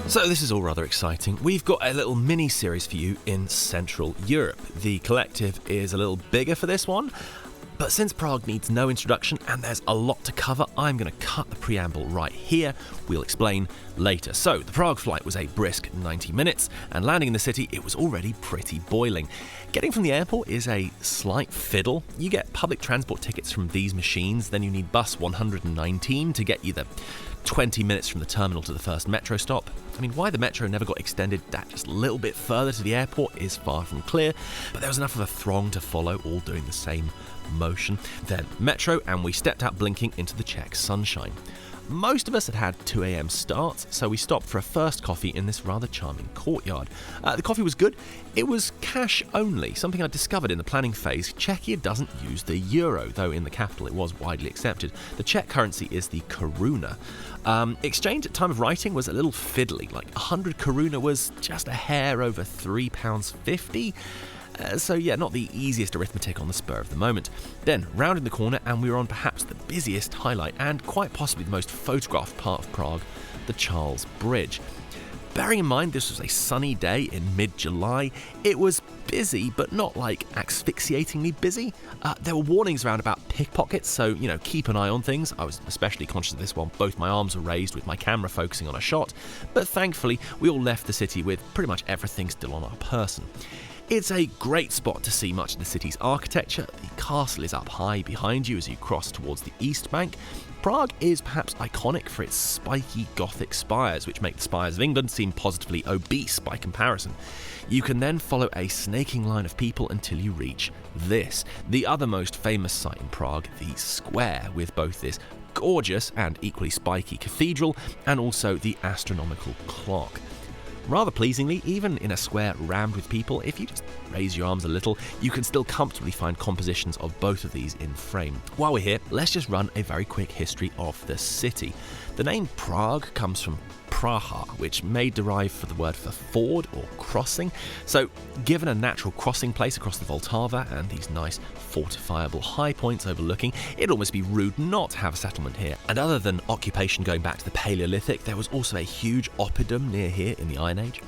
So this is all rather exciting. We've got a little mini-series for you in Central Europe. The collective is a little bigger for this one, but since Prague needs no introduction and there's a lot to cover, I'm going to cut the preamble right here. We'll explain later. So the Prague flight was a brisk 90 minutes, and landing in the city, it was already pretty boiling. Getting from the airport is a slight fiddle. You get public transport tickets from these machines, then you need bus 119 to get you the 20 minutes from the terminal to the first metro stop. I mean, why the metro never got extended that just a little bit further to the airport is far from clear, but there was enough of a throng to follow, all doing the same motion. Then metro, and we stepped out blinking into the Czech sunshine. Most of us had 2 a.m. starts, so we stopped for a first coffee in this rather charming courtyard. The coffee was good. It was cash only, something I discovered in the planning phase. Czechia doesn't use the euro, though in the capital it was widely accepted. The Czech currency is the koruna. Exchange at time of writing was a little fiddly, like 100 koruna was just a hair over £3.50. So yeah, not the easiest arithmetic on the spur of the moment. Then, rounding the corner, and we were on perhaps the busiest highlight and quite possibly the most photographed part of Prague, the Charles Bridge. Bearing in mind this was a sunny day in mid-July, it was busy, but not like asphyxiatingly busy. There were warnings around about pickpockets, so, keep an eye on things. I was especially conscious of this while both my arms were raised with my camera focusing on a shot, but thankfully we all left the city with pretty much everything still on our person. It's a great spot to see much of the city's architecture. The castle is up high behind you as you cross towards the east bank. Prague is perhaps iconic for its spiky Gothic spires, which make the spires of England seem positively obese by comparison. You can then follow a snaking line of people until you reach this, the other most famous site in Prague, the square, with both this gorgeous and equally spiky cathedral and also the astronomical clock. Rather pleasingly, even in a square rammed with people, if you just raise your arms a little, you can still comfortably find compositions of both of these in frame. While we're here, let's just run a very quick history of the city. The name Prague comes from Praha, which may derive from the word for ford or crossing. So, given a natural crossing place across the Vltava and these nice fortifiable high points overlooking, it'd almost be rude not to have a settlement here. And other than occupation going back to the Paleolithic, there was also a huge oppidum near here in the Iron Age.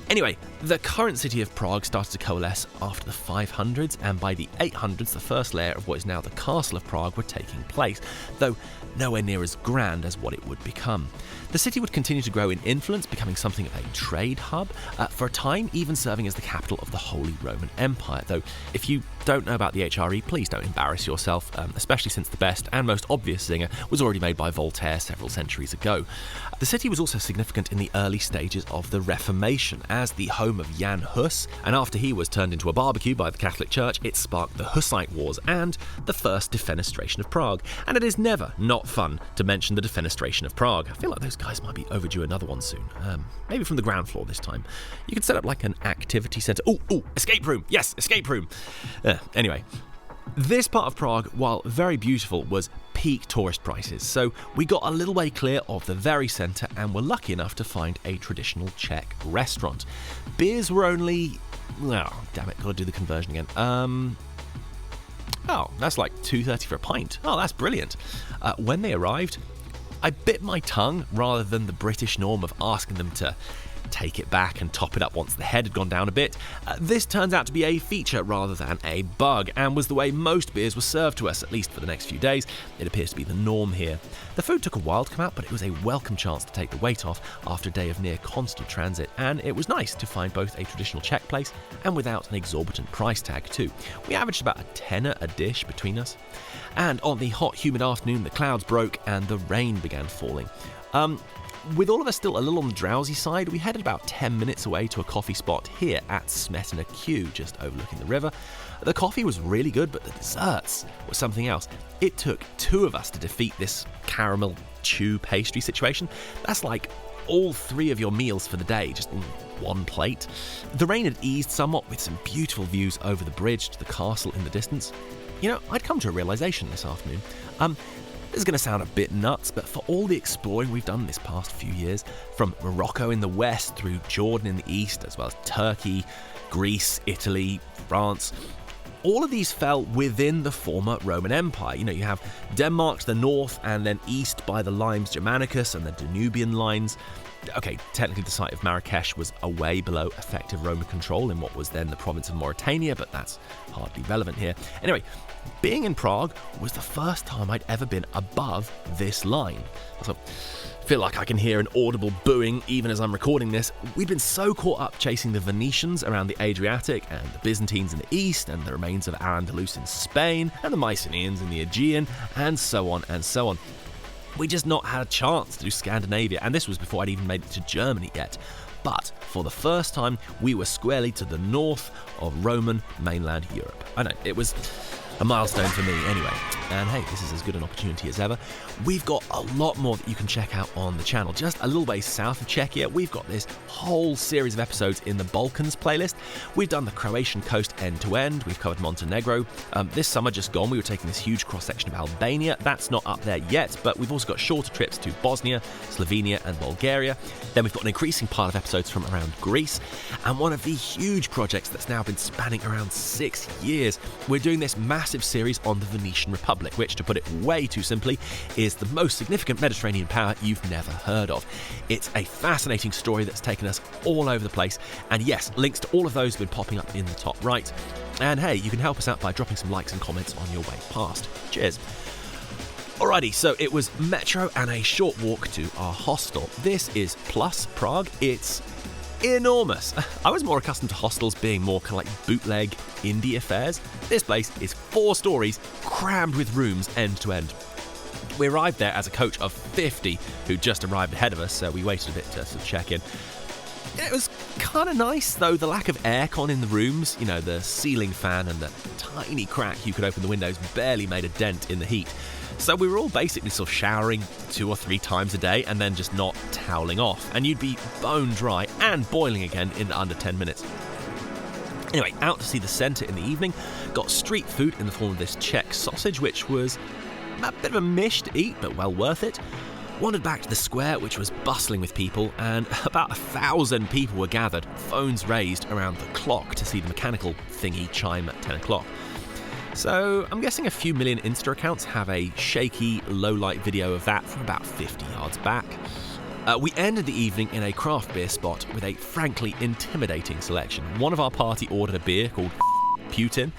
Anyway, the current city of Prague started to coalesce after the 500s, and by the 800s the first layer of what is now the Castle of Prague were taking place, though nowhere near as grand as what it would become. The city would continue to grow in influence, becoming something of a trade hub, for a time even serving as the capital of the Holy Roman Empire, though if you don't know about the HRE, please don't embarrass yourself, especially since the best and most obvious singer was already made by Voltaire several centuries ago. The city was also significant in the early stages of the Reformation, as the home of Jan Hus, and after he was turned into a barbecue by the Catholic Church, it sparked the Hussite Wars and the first defenestration of Prague. And it is never not fun to mention the defenestration of Prague. I feel like those guys might be overdue another one soon. Maybe from the ground floor this time. You could set up like an activity centre. Ooh, escape room! Yes, escape room! Anyway, this part of Prague, while very beautiful, was peak tourist prices, so we got a little way clear of the very centre and were lucky enough to find a traditional Czech restaurant. Beers were only... oh, damn it, gotta do the conversion again. Oh, that's like $2.30 for a pint. Oh, that's brilliant. When they arrived, I bit my tongue rather than the British norm of asking them to take it back and top it up once the head had gone down a bit. This turns out to be a feature rather than a bug, and was the way most beers were served to us, at least for the next few days. It appears to be the norm here. The food took a while to come out, but it was a welcome chance to take the weight off after a day of near constant transit, and it was nice to find both a traditional Czech place and without an exorbitant price tag too. We averaged about a tenner a dish between us. And on the hot, humid afternoon, the clouds broke and the rain began falling. With all of us still a little on the drowsy side, we headed about 10 minutes away to a coffee spot here at Smetana Q, just overlooking the river. The coffee was really good, but the desserts were something else. It took 2 of us to defeat this caramel chew pastry situation. That's like all 3 of your meals for the day, just in one plate. The rain had eased somewhat, with some beautiful views over the bridge to the castle in the distance. I'd come to a realisation this afternoon. This is going to sound a bit nuts, but for all the exploring we've done this past few years, from Morocco in the west through Jordan in the east, as well as Turkey, Greece, Italy, France, all of these fell within the former Roman Empire. You have Denmark to the north and then east by the Limes Germanicus and the Danubian lines. Okay, technically the site of Marrakesh was away below effective Roman control in what was then the province of Mauritania, but that's hardly relevant here. Anyway, being in Prague was the first time I'd ever been above this line. So, I feel like I can hear an audible booing even as I'm recording this. We'd been so caught up chasing the Venetians around the Adriatic and the Byzantines in the east and the remains of Al-Andalus in Spain and the Mycenaeans in the Aegean and so on and so on. We just not had a chance to do Scandinavia, and this was before I'd even made it to Germany yet. But for the first time, we were squarely to the north of Roman mainland Europe. I know, it was a milestone for me anyway. And hey, this is as good an opportunity as ever. We've got a lot more that you can check out on the channel. Just a little way south of Czechia, we've got this whole series of episodes in the Balkans playlist. We've done the Croatian coast end to end. We've covered Montenegro. This summer just gone, we were taking this huge cross-section of Albania. That's not up there yet, but we've also got shorter trips to Bosnia, Slovenia and Bulgaria. Then we've got an increasing pile of episodes from around Greece. And one of the huge projects that's now been spanning around 6 years, we're doing this massive series on the Venetian Republic, which, to put it way too simply, is the most significant Mediterranean power you've never heard of. It's a fascinating story that's taken us all over the place, and yes, links to all of those have been popping up in the top right. And hey, you can help us out by dropping some likes and comments on your way past. Cheers. Alrighty, so it was metro and a short walk to our hostel. This is Plus Prague. It's enormous. I was more accustomed to hostels being more kind of like bootleg indie affairs. This place is 4 stories, crammed with rooms end to end. We arrived there as a coach of 50 who just arrived ahead of us, so we waited a bit to check in. It was kind of nice, though, the lack of aircon in the rooms, the ceiling fan and the tiny crack you could open the windows barely made a dent in the heat. So we were all basically sort of showering 2 or 3 times a day and then just not toweling off. And you'd be bone dry and boiling again in under 10 minutes. Anyway, out to see the centre in the evening. Got street food in the form of this Czech sausage, which was a bit of a mish to eat, but well worth it. Wandered back to the square, which was bustling with people, and about 1,000 people were gathered, phones raised around the clock to see the mechanical thingy chime at 10 o'clock. So I'm guessing a few million Insta accounts have a shaky, low-light video of that from about 50 yards back. We ended the evening in a craft beer spot with a frankly intimidating selection. One of our party ordered a beer called Putin,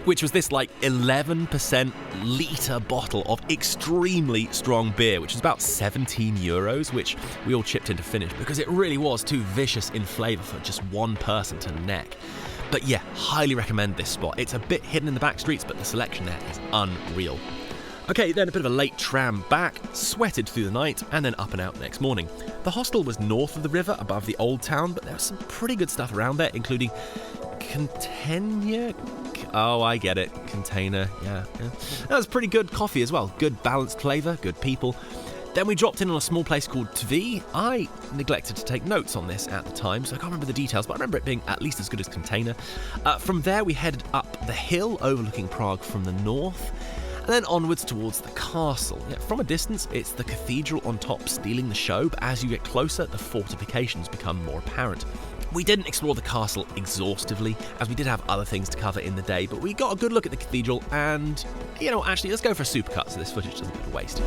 which was this 11% litre bottle of extremely strong beer, which is about €17, which we all chipped in to finish because it really was too vicious in flavour for just one person to neck. But yeah, highly recommend this spot. It's a bit hidden in the back streets, but the selection there is unreal. Okay, then a bit of a late tram back, sweated through the night, and then up and out next morning. The hostel was north of the river, above the old town, but there was some pretty good stuff around there, including container. Oh, I get it. Container, yeah. That was pretty good coffee as well. Good balanced flavour, good people. Then we dropped in on a small place called Tví. I neglected to take notes on this at the time, so I can't remember the details, but I remember it being at least as good as Container. From there, we headed up the hill overlooking Prague from the north, and then onwards towards the castle. Yeah, from a distance, it's the cathedral on top stealing the show, but as you get closer, the fortifications become more apparent. We didn't explore the castle exhaustively, as we did have other things to cover in the day, but we got a good look at the cathedral, and, actually, let's go for a supercut so this footage doesn't go to waste.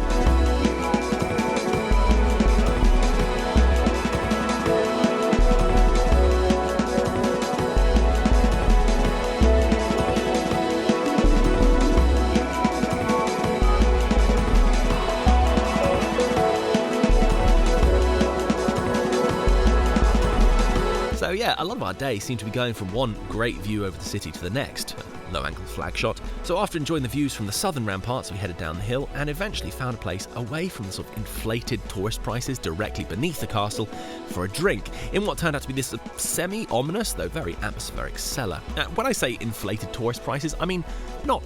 So yeah, a lot of our day seemed to be going from one great view over the city to the next, a low-angle flag shot. So after enjoying the views from the southern ramparts, we headed down the hill and eventually found a place away from the sort of inflated tourist prices directly beneath the castle for a drink in what turned out to be this semi-ominous, though very atmospheric cellar. When I say inflated tourist prices, I mean not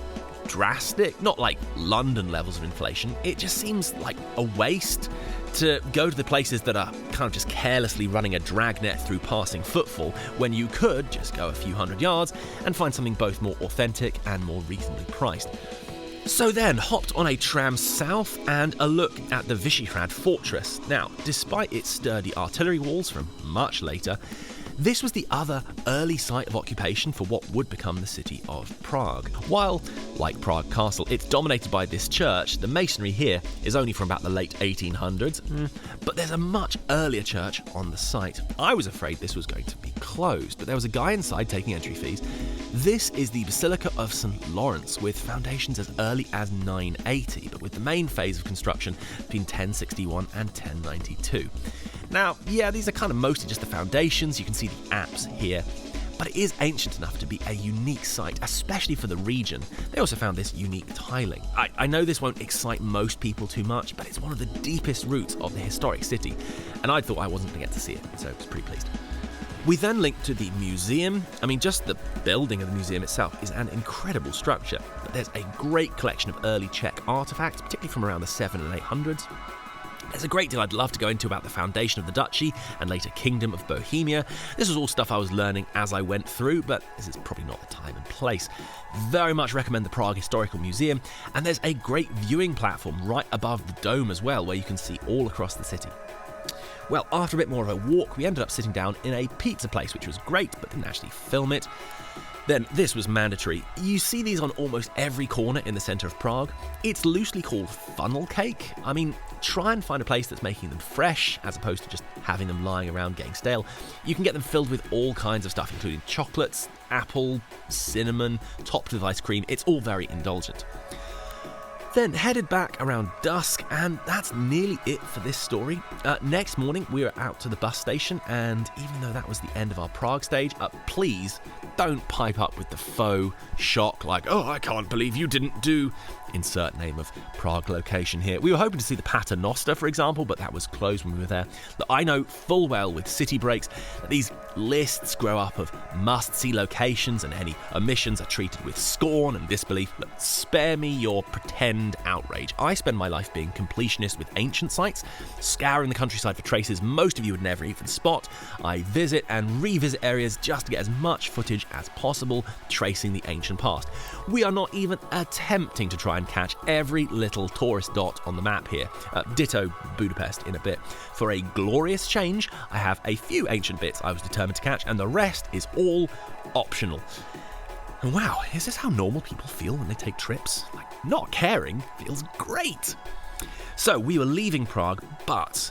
drastic, not like London levels of inflation. It just seems like a waste to go to the places that are kind of just carelessly running a dragnet through passing footfall when you could just go a few hundred yards and find something both more authentic and more reasonably priced. So then, hopped on a tram south and a look at the Vyšehrad fortress. Now, despite its sturdy artillery walls from much later, This was the other early site of occupation for what would become the city of Prague. While, like Prague Castle, it's dominated by this church, the masonry here is only from about the late 1800s, but there's a much earlier church on the site. I was afraid this was going to be closed, but there was a guy inside taking entry fees. This is the Basilica of St. Lawrence, with foundations as early as 980, but with the main phase of construction between 1061 and 1092. Now, yeah, these are kind of mostly just the foundations, you can see the apse here, but it is ancient enough to be a unique site, especially for the region. They also found this unique tiling. I know this won't excite most people too much, but it's one of the deepest roots of the historic city, and I thought I wasn't going to get to see it, so I was pretty pleased. We then linked to the museum. I mean, just the building of the museum itself is an incredible structure. There's a great collection of early Czech artifacts, particularly from around the 700s and 800s. There's a great deal I'd love to go into about the foundation of the Duchy and later Kingdom of Bohemia. This was all stuff I was learning as I went through, but this is probably not the time and place. Very much recommend the Prague Historical Museum, and there's a great viewing platform right above the dome as well, where you can see all across the city. Well, after a bit more of a walk, we ended up sitting down in a pizza place, which was great, but didn't actually film it. Then this was mandatory. You see these on almost every corner in the centre of Prague. It's loosely called funnel cake. I mean, try and find a place that's making them fresh, as opposed to just having them lying around getting stale. You can get them filled with all kinds of stuff, including chocolates, apple, cinnamon, topped with ice cream. It's all very indulgent. Then headed back around dusk, and that's nearly it for this story. Next morning, we were out to the bus station, and even though that was the end of our Prague stage, please don't pipe up with the faux shock like, oh, I can't believe you didn't do... Insert name of Prague location here. We were hoping to see the Pater Noster, for example, but that was closed when we were there. Look, I know full well with city breaks that these lists grow up of must-see locations, and any omissions are treated with scorn and disbelief. Look, spare me your pretend outrage. I spend my life being completionist with ancient sites, scouring the countryside for traces most of you would never even spot. I visit and revisit areas just to get as much footage as possible, tracing the ancient past. We are not even attempting to try and catch every little tourist dot on the map here. Ditto Budapest in a bit. For a glorious change, I have a few ancient bits I was determined to catch, and the rest is all optional. And wow, is this how normal people feel when they take trips? Like, not caring feels great. So we were leaving Prague, but...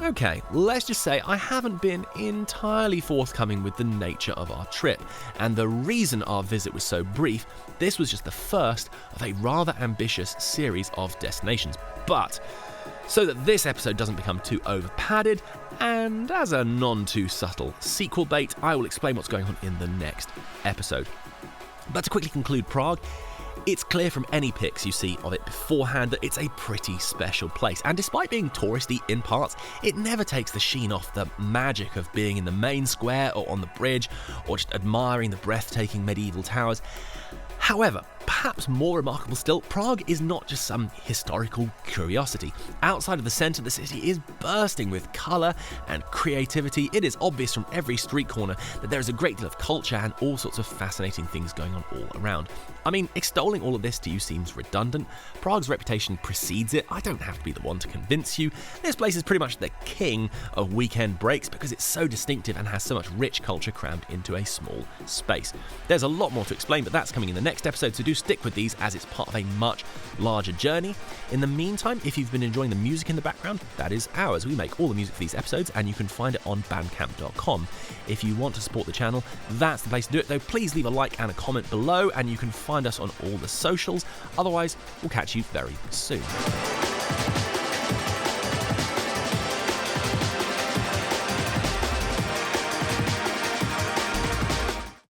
okay, let's just say I haven't been entirely forthcoming with the nature of our trip, and the reason our visit was so brief, this was just the first of a rather ambitious series of destinations. But, so that this episode doesn't become too over-padded, and as a non-too-subtle sequel bait, I will explain what's going on in the next episode. But to quickly conclude Prague, it's clear from any pics you see of it beforehand that it's a pretty special place, and despite being touristy in parts, it never takes the sheen off the magic of being in the main square or on the bridge, or just admiring the breathtaking medieval towers. However, perhaps more remarkable still, Prague is not just some historical curiosity. Outside of the centre, the city is bursting with colour and creativity. It is obvious from every street corner that there is a great deal of culture and all sorts of fascinating things going on all around. I mean, extolling all of this to you seems redundant. Prague's reputation precedes it. I don't have to be the one to convince you. This place is pretty much the king of weekend breaks because it's so distinctive and has so much rich culture crammed into a small space. There's a lot more to explain, but that's coming in the next episode, so do stick with these as it's part of a much larger journey. In the meantime, if you've been enjoying the music in the background, that is ours. We make all the music for these episodes, and you can find it on bandcamp.com. If you want to support the channel, that's the place to do it, though please leave a like and a comment below, and you can find us on all the socials. Otherwise, we'll catch you very soon.